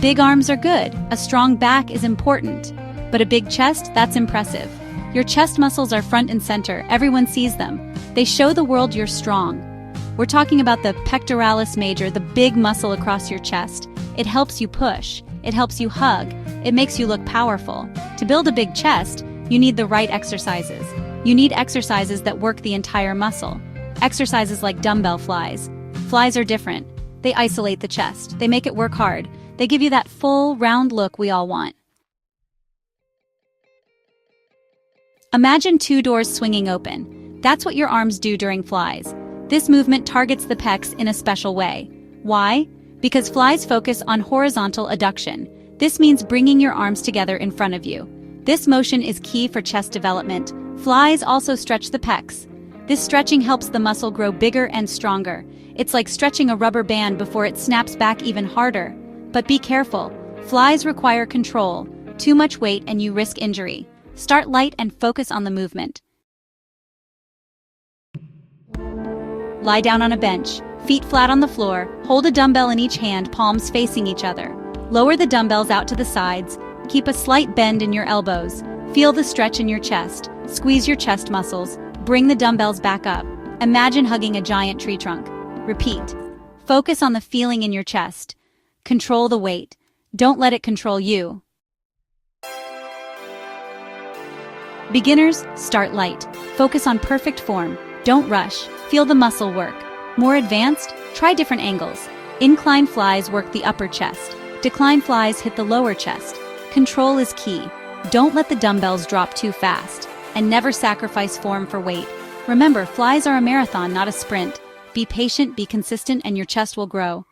Big arms are good, a strong back is important. But a big chest, that's impressive. Your chest muscles are front and center, everyone sees them. They show the world you're strong. We're talking about the pectoralis major, the big muscle across your chest. It helps you push, it helps you hug, it makes you look powerful. To build a big chest, you need the right exercises. You need exercises that work the entire muscle. Exercises like dumbbell flies. Flies are different. They isolate the chest. They make it work hard. They give you that full, round look we all want. Imagine two doors swinging open. That's what your arms do during flies. This movement targets the pecs in a special way. Why? Because flies focus on horizontal adduction. This means bringing your arms together in front of you. This motion is key for chest development. Flies also stretch the pecs. This stretching helps the muscle grow bigger and stronger. It's like stretching a rubber band before it snaps back even harder. But be careful. Flies require control. Too much weight and you risk injury. Start light and focus on the movement. Lie down on a bench, feet flat on the floor, hold a dumbbell in each hand, palms facing each other. Lower the dumbbells out to the sides, keep a slight bend in your elbows. Feel the stretch in your chest, squeeze your chest muscles, bring the dumbbells back up. Imagine hugging a giant tree trunk. Repeat. Focus on the feeling in your chest. Control the weight. Don't let it control you. Beginners, start light. Focus on perfect form. Don't rush. Feel the muscle work. More advanced, try different angles. Incline flies work the upper chest. Decline flies hit the lower chest. Control is key. Don't let the dumbbells drop too fast. And never sacrifice form for weight. Remember, flies are a marathon, not a sprint. Be patient, be consistent, and your chest will grow.